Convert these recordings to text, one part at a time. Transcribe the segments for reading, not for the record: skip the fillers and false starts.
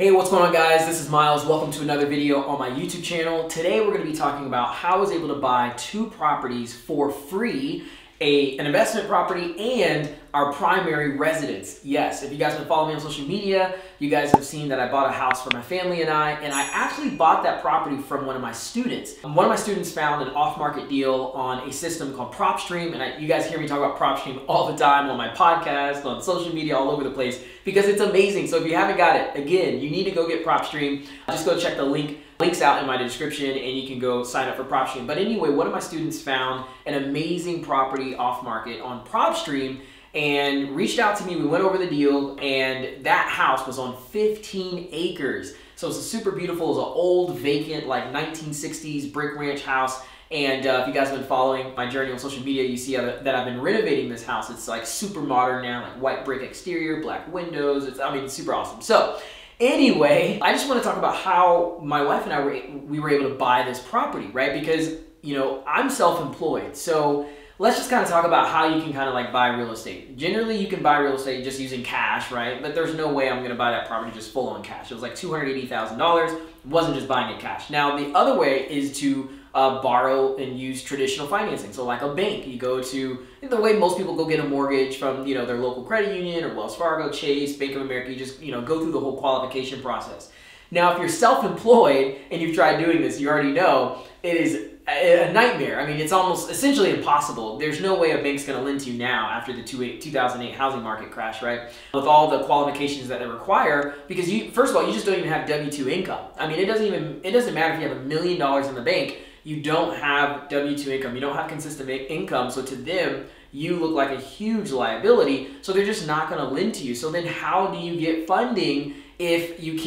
Hey, what's going on, guys? This is Myles. Welcome to another video on my YouTube channel. Today we're going to be talking about how I was able to buy two properties for free, an investment property and our primary residence. Yes, if you guys have been following me on social media, you guys have seen that I bought a house for my family and I actually bought that property from one of my students. One of my students found an off-market deal on a system called PropStream, and you guys hear me talk about PropStream all the time on my podcast, on social media, all over the place, because it's amazing. So if you haven't got it, again, you need to go get PropStream. Just go check the links out in my description and you can go sign up for PropStream. But anyway, one of my students found an amazing property off market on PropStream and reached out to me. We went over the deal and that house was on 15 acres. So it's super beautiful. It was an old, vacant, like 1960s brick ranch house. And if you guys have been following my journey on social media, you see that I've been renovating this house. It's like super modern now, like white brick exterior, black windows. It's super awesome. So anyway, I just want to talk about how my wife and I were able to buy this property, right? Because, you know, I'm self-employed. So let's just kind of talk about how you can kind of like buy real estate. Generally, you can buy real estate just using cash, right? But there's no way I'm going to buy that property just full on cash. It was like $280,000. It wasn't just buying it cash. Now, the other way is to borrow and use traditional financing. So like a bank, you go to, the way most people go get a mortgage from, you know, their local credit union or Wells Fargo, Chase, Bank of America, you just, you know, go through the whole qualification process. Now, if you're self-employed and you've tried doing this, you already know it is a nightmare. I mean, it's almost essentially impossible. There's no way a bank's going to lend to you now after the 2008 housing market crash, right? With all the qualifications that they require, because first of all, you just don't even have W-2 income. I mean, it doesn't matter if you have $1 million in the bank. You don't have W-2 income. You don't have consistent income. So to them, you look like a huge liability. So they're just not going to lend to you. So then how do you get funding if you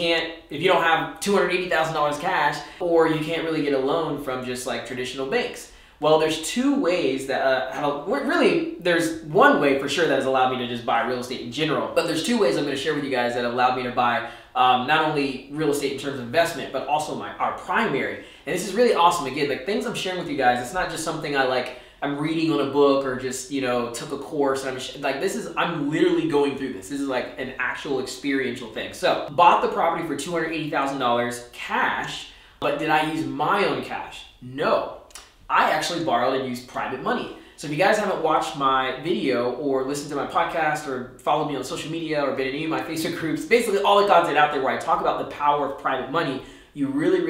don't have $280,000 cash, or you can't really get a loan from just like traditional banks? Well, there's two ways that, there's one way for sure that has allowed me to just buy real estate in general, but there's two ways I'm going to share with you guys that allowed me to buy not only real estate in terms of investment, but also our primary. And this is really awesome. Again, like things I'm sharing with you guys, it's not just something I'm reading on a book or just, you know, took a course. And I'm literally going through this. This is like an actual experiential thing. So bought the property for $280,000 cash, but did I use my own cash? No. I actually borrowed and used private money. So if you guys haven't watched my video or listened to my podcast or followed me on social media or been in any of my Facebook groups, basically all the content out there where I talk about the power of private money, you really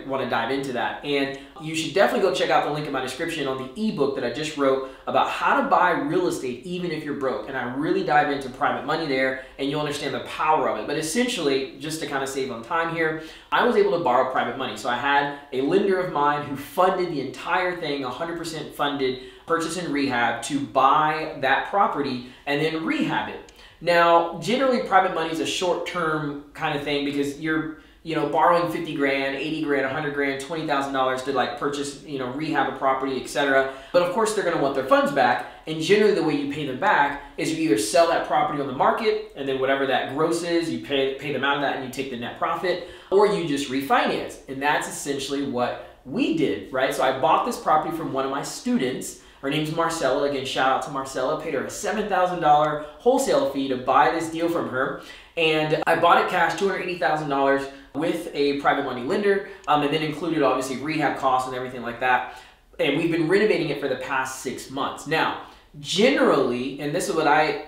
want to dive into that. And you should definitely go check out the link in my description on the ebook that I just wrote about how to buy real estate even if you're broke. And I really dive into private money there and you'll understand the power of it. But essentially, just to kind of save on time here, I was able to borrow private money. So I had a lender of mine who funded the entire thing, 100% funded, purchase and rehab, to buy that property and then rehab it. Now, generally private money is a short-term kind of thing because you're, you know, borrowing 50 grand, 80 grand, 100 grand, $20,000 to like purchase, you know, rehab a property, etc. But of course they're going to want their funds back. And generally the way you pay them back is you either sell that property on the market and then whatever that gross is, you pay them out of that and you take the net profit, or you just refinance. And that's essentially what we did, right? So I bought this property from one of my students. Her name's Marcella. Again, shout out to Marcella. Paid her a $7,000 wholesale fee to buy this deal from her. And I bought it cash, $280,000 with a private money lender, and then included obviously rehab costs and everything like that. And we've been renovating it for the past 6 months. Now, generally, and this is what I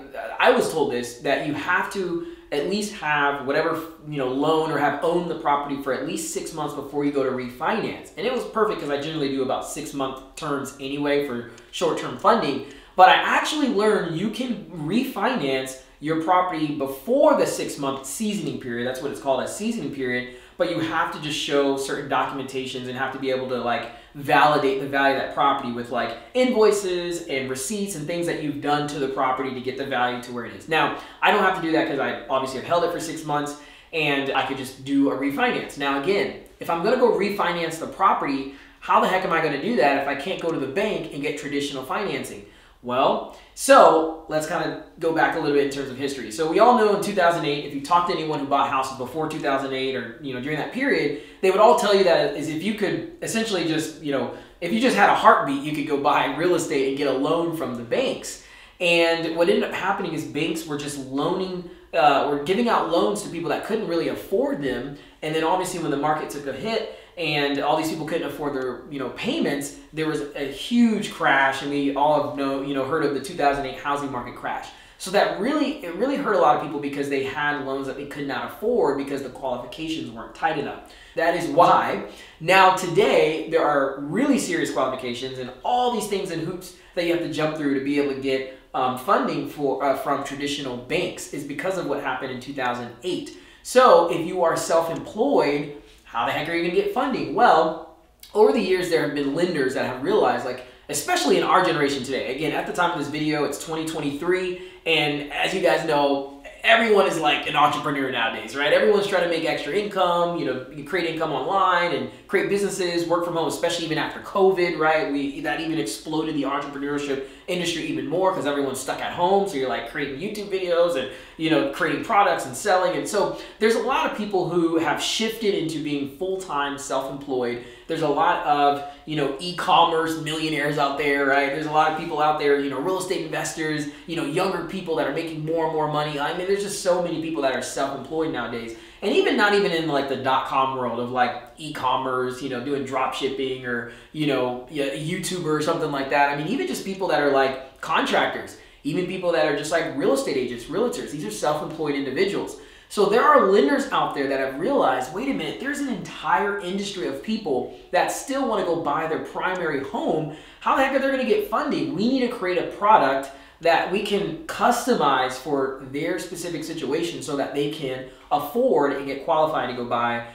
was told this, that you have to at least have whatever, you know, loan or have owned the property for at least 6 months before you go to refinance. And it was perfect because I generally do about 6-month terms anyway for short-term funding. But I actually learned you can refinance your property before the 6-month seasoning period. That's what it's called, a seasoning period. But you have to just show certain documentations and have to be able to like validate the value of that property with like invoices and receipts and things that you've done to the property to get the value to where it is. Now, I don't have to do that because I obviously have held it for 6 months and I could just do a refinance. Now again, if I'm gonna go refinance the property, how the heck am I gonna do that if I can't go to the bank and get traditional financing? Well, so let's kind of go back a little bit in terms of history. So we all know in 2008, if you talk to anyone who bought houses before 2008 or, you know, during that period, they would all tell you that is if you could essentially just, you know, if you just had a heartbeat, you could go buy real estate and get a loan from the banks. And what ended up happening is banks were just loaning were giving out loans to people that couldn't really afford them. And then obviously when the market took a hit and all these people couldn't afford their payments, there was a huge crash, and we all have heard of the 2008 housing market crash. So that really hurt a lot of people because they had loans that they could not afford because the qualifications weren't tight enough. That is why now today there are really serious qualifications and all these things and hoops that you have to jump through to be able to get funding from traditional banks, is because of what happened in 2008. So if you are self-employed, how the heck are you going to get funding? Well, over the years there have been lenders that have realized, like, especially in our generation today. Again, at the time of this video, it's 2023, and as you guys know, everyone is like an entrepreneur nowadays, right? Everyone's trying to make extra income, you create income online and create businesses, work from home, especially even after COVID, right? That even exploded the entrepreneurship industry even more because everyone's stuck at home. So you're like creating YouTube videos and, creating products and selling. And so there's a lot of people who have shifted into being full-time self-employed. There's a lot of, e-commerce millionaires out there, right? There's a lot of people out there, real estate investors, younger people that are making more and more money. I mean, there's just so many people that are self-employed nowadays. And even not even in like the .com world of like e-commerce, doing drop shipping or, a YouTuber or something like that. I mean, even just people that are like contractors, even people that are just like real estate agents, realtors, these are self-employed individuals. So there are lenders out there that have realized, wait a minute, there's an entire industry of people that still want to go buy their primary home. How the heck are they going to get funding? We need to create a product that we can customize for their specific situation so that they can afford and get qualified to go buy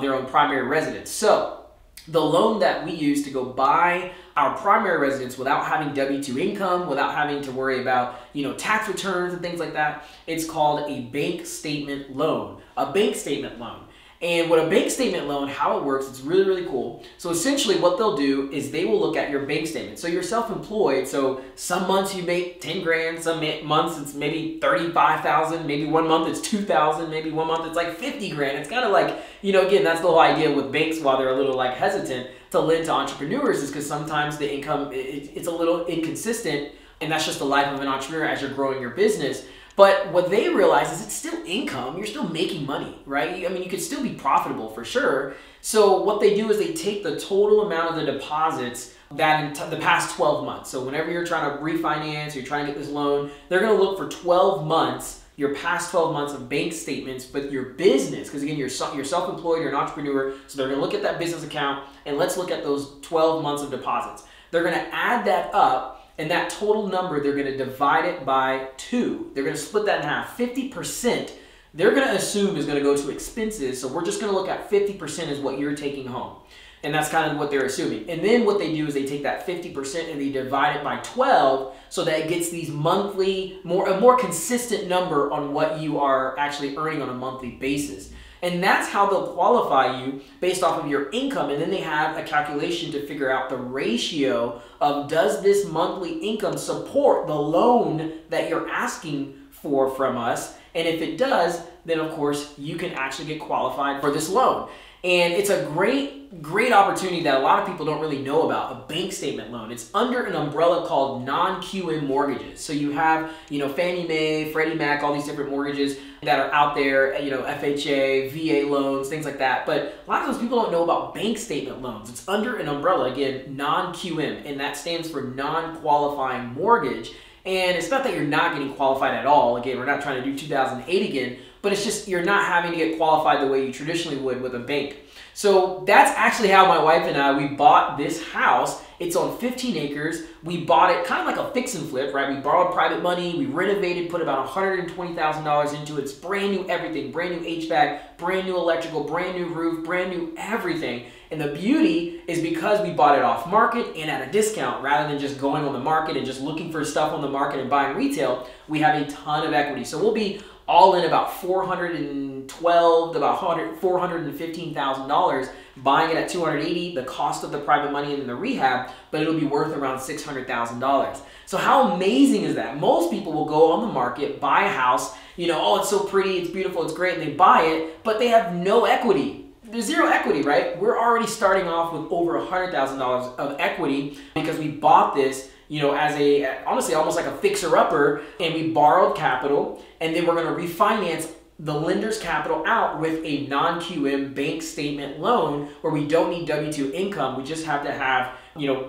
their own primary residence. So the loan that we use to go buy our primary residence without having W-2 income, without having to worry about, tax returns and things like that, it's called a bank statement loan. A bank statement loan. And what a bank statement loan, how it works, it's really, really cool. So essentially what they'll do is they will look at your bank statement. So you're self-employed, so some months you make 10 grand, some months it's maybe 35,000, maybe one month it's 2,000, maybe one month it's like 50 grand. It's kind of like, again, that's the whole idea with banks, while they're a little like hesitant to lend to entrepreneurs, is because sometimes the income, it's a little inconsistent, and that's just the life of an entrepreneur as you're growing your business. But what they realize is it's still income. You're still making money, right? I mean, you could still be profitable for sure. So what they do is they take the total amount of the deposits that in the past 12 months. So whenever you're trying to refinance, you're trying to get this loan, they're going to look for 12 months, your past 12 months of bank statements with your business. Because again, you're self-employed, you're an entrepreneur. So they're going to look at that business account, and let's look at those 12 months of deposits. They're going to add that up. And that total number, they're going to divide it by 2. They're going to split that in half. 50%, they're going to assume is going to go to expenses. So we're just going to look at 50% as what you're taking home. And that's kind of what they're assuming. And then what they do is they take that 50% and they divide it by 12 so that it gets these monthly, a more consistent number on what you are actually earning on a monthly basis. And that's how they'll qualify you based off of your income. And then they have a calculation to figure out the ratio of, does this monthly income support the loan that you're asking for from us? And if it does, then of course you can actually get qualified for this loan. And it's a great opportunity that a lot of people don't really know about, a bank statement loan. It's under an umbrella called non-QM mortgages. So you have, Fannie Mae, Freddie Mac, all these different mortgages that are out there, FHA, VA loans, things like that. But a lot of those people don't know about bank statement loans. It's under an umbrella, again, non-QM, and that stands for non-qualifying mortgage. And it's not that you're not getting qualified at all. Again, we're not trying to do 2008 again, but it's just you're not having to get qualified the way you traditionally would with a bank. So that's actually how my wife and I, we bought this house. It's on 15 acres. We bought it kind of like a fix and flip, right? We borrowed private money, we renovated, put about $120,000 into it. It's brand new everything, brand new HVAC, brand new electrical, brand new roof, brand new everything. And the beauty is because we bought it off market and at a discount, rather than just going on the market and just looking for stuff on the market and buying retail, we have a ton of equity. So we'll be all in about $412,000 to about $415,000, buying it at $280,000, the cost of the private money and the rehab, but it'll be worth around $600,000. So how amazing is that? Most people will go on the market, buy a house, oh, it's so pretty, it's beautiful, it's great, and they buy it, but they have no equity. There's zero equity, right? We're already starting off with over $100,000 of equity because we bought this as a, honestly, almost like a fixer-upper, and we borrowed capital, and then we're going to refinance the lender's capital out with a non-QM bank statement loan where we don't need W-2 income. We just have to have,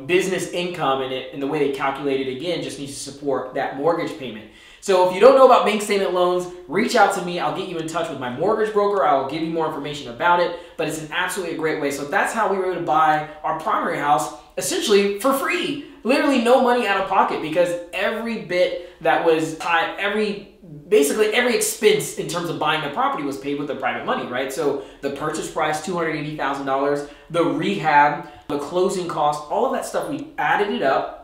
business income in it, and the way they calculate it, again, just needs to support that mortgage payment. So if you don't know about bank statement loans, reach out to me. I'll get you in touch with my mortgage broker. I'll give you more information about it, but it's absolutely a great way. So that's how we were able to buy our primary house essentially for free. Literally no money out of pocket, because every bit that was basically every expense in terms of buying the property was paid with the private money, right? So the purchase price, $280,000, the rehab, the closing costs, all of that stuff, we added it up.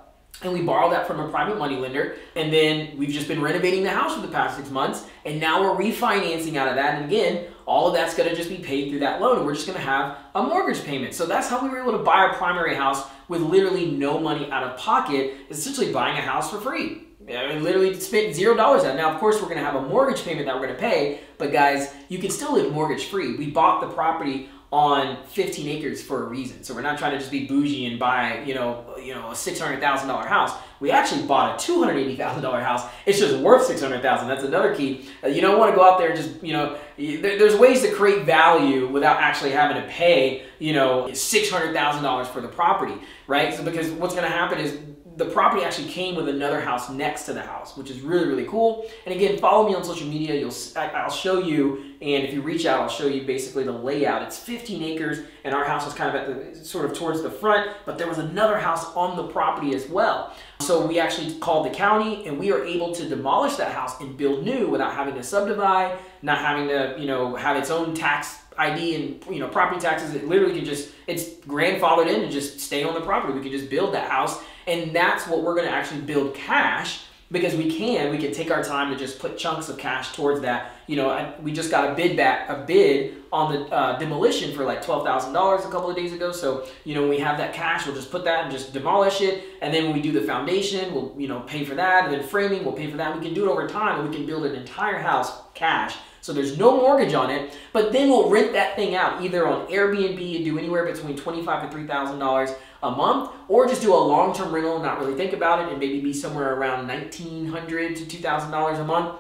And we borrowed that from a private money lender. And then we've just been renovating the house for the past 6 months. And now we're refinancing out of that. And again, all of that's going to just be paid through that loan. And we're just going to have a mortgage payment. So that's how we were able to buy our primary house with literally no money out of pocket, essentially buying a house for free. I mean, literally spent $0 on it. Now, of course, we're going to have a mortgage payment that we're going to pay. But guys, you can still live mortgage free. We bought the property on 15 acres for a reason. So we're not trying to just be bougie and buy, a $600,000 house. We actually bought a $280,000 house. It's just worth $600,000. That's another key. You don't want to go out there and just, there's ways to create value without actually having to pay, $600,000 for the property, right? So because what's going to happen is the property actually came with another house next to the house, which is really, really cool. And again, follow me on social media. I'll show you, and if you reach out, I'll show you basically the layout. It's 15 acres, and our house is kind of at the sort of towards the front, but there was another house on the property as well. So we actually called the county, and we are able to demolish that house and build new without having to subdivide, not having to, have its own tax ID and, property taxes. It literally can just, it's grandfathered in and just stay on the property. We can just build that house. And that's what we're going to actually build cash, because we can take our time to just put chunks of cash towards that. We just got a bid on the demolition for like $12,000 a couple of days ago. So, when we have that cash, we'll just put that and just demolish it. And then when we do the foundation, we'll, pay for that. And then framing, we'll pay for that. We can do it over time, and we can build an entire house cash. So there's no mortgage on it, but then we'll rent that thing out either on Airbnb and do anywhere between $2,500 to $3,000 a month, or just do a long-term rental and not really think about it and maybe be somewhere around $1,900 to $2,000 a month.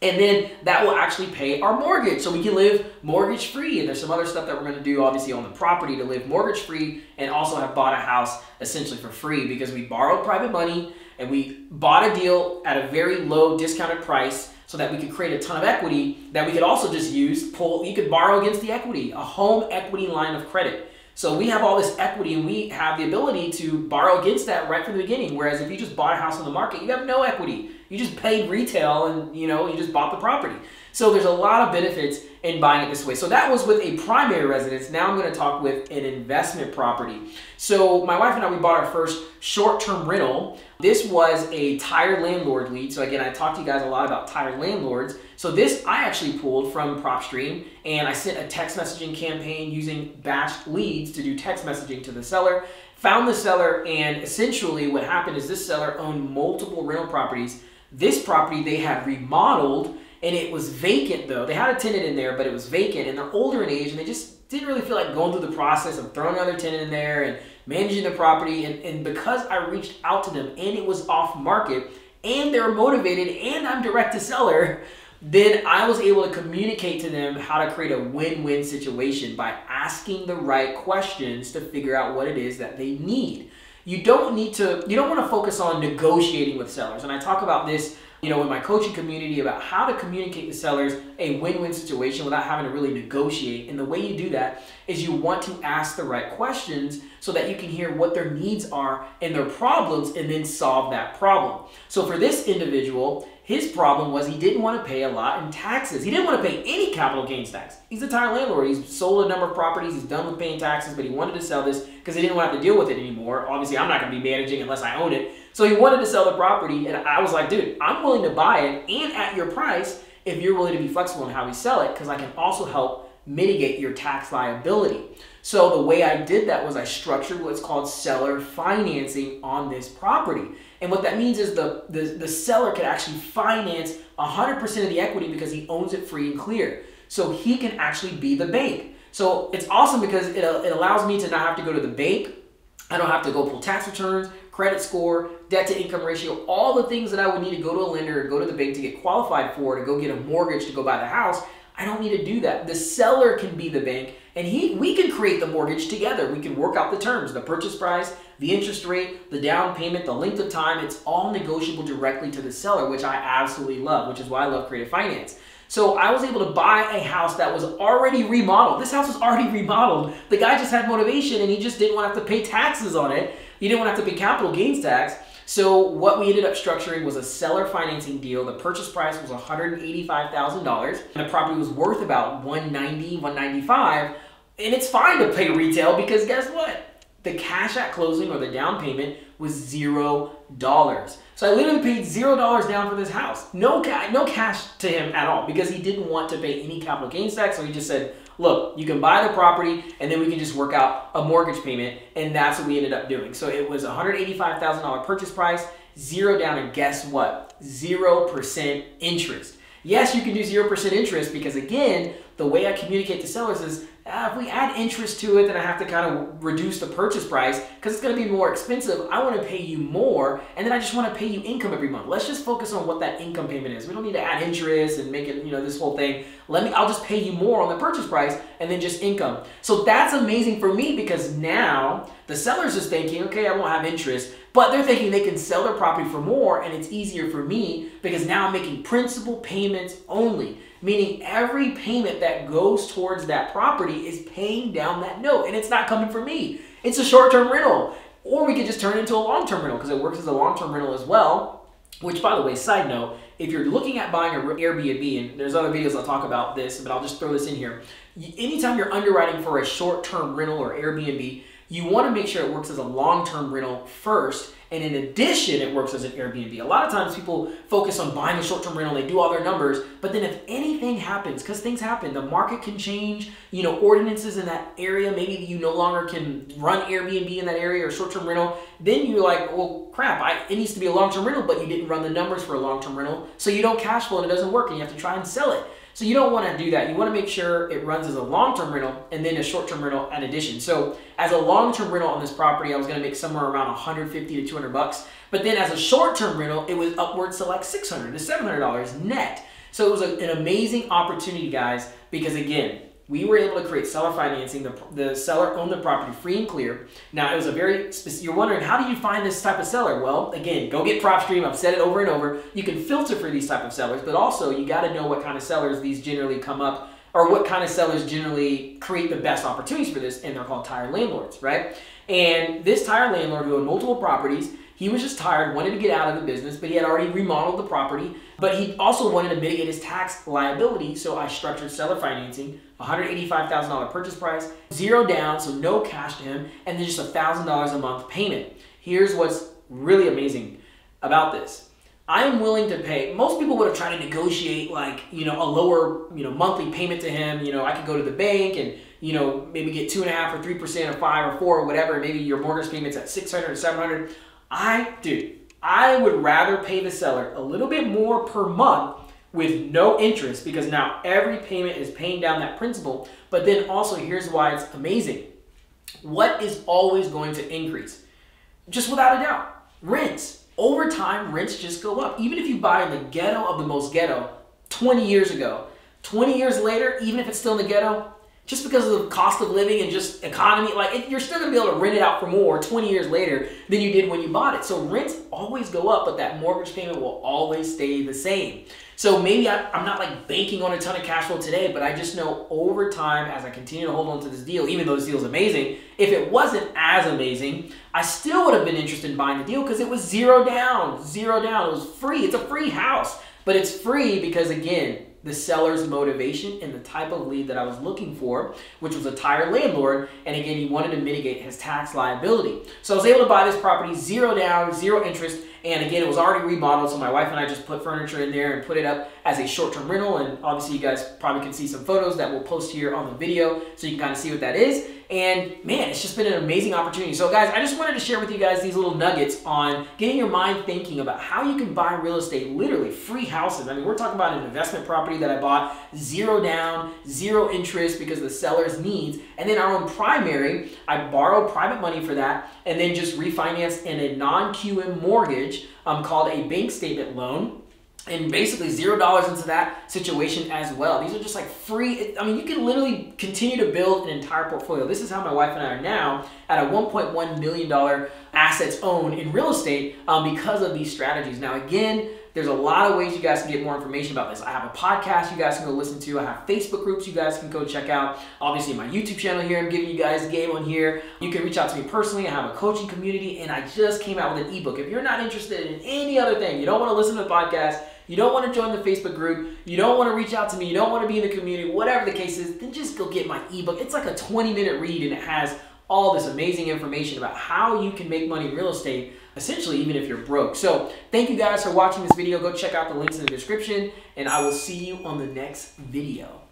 And then that will actually pay our mortgage, so we can live mortgage-free. And there's some other stuff that we're going to do, obviously, on the property to live mortgage-free, and also have bought a house essentially for free, because we borrowed private money and we bought a deal at a very low discounted price, so that we could create a ton of equity that we could also just use, you could borrow against the equity, a home equity line of credit. So we have all this equity, and we have the ability to borrow against that right from the beginning. Whereas if you just bought a house on the market, you have no equity. You just paid retail, and you just bought the property. So there's a lot of benefits in buying it this way. So that was with a primary residence. Now I'm going to talk with an investment property. So my wife and I, we bought our first short-term rental. This was a tired landlord lead. So again, I talked to you guys a lot about tired landlords. So this I actually pulled from PropStream, and I sent a text messaging campaign using batched leads to do text messaging to the seller. Found the seller, and essentially what happened is this seller owned multiple rental properties. This property they had remodeled, and it was vacant though. They had a tenant in there, but it was vacant, and they're older in age, and they just didn't really feel like going through the process of throwing another tenant in there and managing the property. And because I reached out to them and it was off market and they're motivated and I'm direct to seller, then I was able to communicate to them how to create a win-win situation by asking the right questions to figure out what it is that they need. You don't want to focus on negotiating with sellers. And I talk about this, in my coaching community, about how to communicate to sellers a win-win situation without having to really negotiate. And the way you do that is you want to ask the right questions so that you can hear what their needs are and their problems, and then solve that problem. So for this individual, his problem was he didn't want to pay a lot in taxes. He didn't want to pay any capital gains tax. He's a tired landlord. He's sold a number of properties. He's done with paying taxes, but he wanted to sell this because he didn't want to have to deal with it anymore. Obviously, I'm not going to be managing unless I own it. So he wanted to sell the property, and I was like, dude, I'm willing to buy it and at your price if you're willing to be flexible in how we sell it, because I can also help mitigate your tax liability. So the way I did that was I structured what's called seller financing on this property. And what that means is the seller can actually finance 100% of the equity because he owns it free and clear. So he can actually be the bank. So it's awesome because it allows me to not have to go to the bank. I don't have to go pull tax returns, credit score, debt to income ratio, all the things that I would need to go to a lender or go to the bank to get qualified for, to go get a mortgage to go buy the house. I don't need to do that. The seller can be the bank, and we can create the mortgage together. We can work out the terms, the purchase price, the interest rate, the down payment, the length of time. It's all negotiable directly to the seller, which I absolutely love, which is why I love creative finance. So I was able to buy a house that was already remodeled. This house was already remodeled. The guy just had motivation, and he just didn't want to have to pay taxes on it. He didn't want to have to pay capital gains tax. So what we ended up structuring was a seller financing deal. The purchase price was $185,000. And the property was worth about $190,000, $195,000. And it's fine to pay retail because guess what? The cash at closing, or the down payment, was $0. So I literally paid $0 down for this house. No cash to him at all, because he didn't want to pay any capital gains tax. So he just said, look, you can buy the property and then we can just work out a mortgage payment. And that's what we ended up doing. So it was a $185,000 purchase price, 0 down, and guess what? 0% interest. Yes, you can do 0% interest because, again, the way I communicate to sellers is if we add interest to it, then I have to kind of reduce the purchase price because it's going to be more expensive. I want to pay you more, and then I just want to pay you income every month. Let's just focus on what that income payment is. We don't need to add interest and make it, this whole thing. I'll just pay you more on the purchase price and then just income. So that's amazing for me because now the seller's just thinking, okay, I won't have interest, but they're thinking they can sell their property for more, and it's easier for me because now I'm making principal payments only. Meaning every payment that goes towards that property is paying down that note, and it's not coming from me. It's a short-term rental. Or we could just turn it into a long-term rental because it works as a long-term rental as well. Which, by the way, side note, if you're looking at buying an Airbnb, and there's other videos I'll talk about this, but I'll just throw this in here. Anytime you're underwriting for a short-term rental or Airbnb, you want to make sure it works as a long-term rental first, and in addition, it works as an Airbnb. A lot of times people focus on buying a short-term rental, they do all their numbers, but then if anything happens, because things happen, the market can change, ordinances in that area, maybe you no longer can run Airbnb in that area or short-term rental, then you're like, well, crap, it needs to be a long-term rental, but you didn't run the numbers for a long-term rental, so you don't cash flow and it doesn't work, and you have to try and sell it. So you don't want to do that. You want to make sure it runs as a long-term rental and then a short-term rental in addition. So as a long-term rental on this property, I was going to make somewhere around 150 to 200 bucks. But then as a short-term rental, it was upwards to like $600 to $700 net. So it was an amazing opportunity, guys, because again, we were able to create seller financing. The seller owned the property free and clear. Now, it was a very specific, you're wondering, how do you find this type of seller? Well, again, go get PropStream. I've said it over and over. You can filter for these type of sellers, but also you got to know what kind of sellers these generally come up, or what kind of sellers generally create the best opportunities for this, and they're called tire landlords, right? And this tire landlord who owned multiple properties, he was just tired, wanted to get out of the business, but he had already remodeled the property, but he also wanted to mitigate his tax liability, so I structured seller financing, $185,000 purchase price, 0 down, so no cash to him, and then just $1,000 a month payment. Here's what's really amazing about this. I am willing to pay, most people would have tried to negotiate like, a lower, monthly payment to him. I could go to the bank and, maybe get 2.5% or 3% or 5 or 4 or whatever, and maybe your mortgage payment's at $600 or $700. I would rather pay the seller a little bit more per month with no interest, because now every payment is paying down that principal. But then also, here's why it's amazing. What is always going to increase? Just without a doubt, rents. Over time, rents just go up. Even if you buy in the ghetto of the most ghetto 20 years ago, 20 years later, even if it's still in the ghetto, just because of the cost of living and just economy, you're still going to be able to rent it out for more 20 years later than you did when you bought it. So rents always go up, but that mortgage payment will always stay the same. So maybe I'm not banking on a ton of cash flow today, but I just know over time, as I continue to hold on to this deal, even though this deal is amazing, if it wasn't as amazing, I still would have been interested in buying the deal because it was 0 down, 0 down. It was free. It's a free house, but it's free because, again, the seller's motivation and the type of lead that I was looking for, which was a tire landlord, and again, he wanted to mitigate his tax liability. So I was able to buy this property 0 down, 0 interest, And again, it was already remodeled, so my wife and I just put furniture in there and put it up as a short-term rental. And obviously you guys probably can see some photos that we'll post here on the video so you can kind of see what that is. And man, it's just been an amazing opportunity. So guys, I just wanted to share with you guys these little nuggets on getting your mind thinking about how you can buy real estate, literally free houses. I mean, we're talking about an investment property that I bought, 0 down, 0 interest because of the seller's needs. And then our own primary, I borrowed private money for that and then just refinanced in a non-QM mortgage called a bank statement loan. And basically $0 into that situation as well. These are just like free. I mean, you can literally continue to build an entire portfolio. This is how my wife and I are now at a $1.1 million assets owned in real estate because of these strategies. Now, again, there's a lot of ways you guys can get more information about this. I have a podcast you guys can go listen to. I have Facebook groups you guys can go check out. Obviously, my YouTube channel here, I'm giving you guys game on here. You can reach out to me personally. I have a coaching community, and I just came out with an ebook. If you're not interested in any other thing, you don't want to listen to the podcast, you don't want to join the Facebook group, you don't want to reach out to me, you don't want to be in the community, whatever the case is, then just go get my ebook. It's like a 20-minute read, and it has all this amazing information about how you can make money in real estate, essentially even if you're broke. So thank you guys for watching this video. Go check out the links in the description, and I will see you on the next video.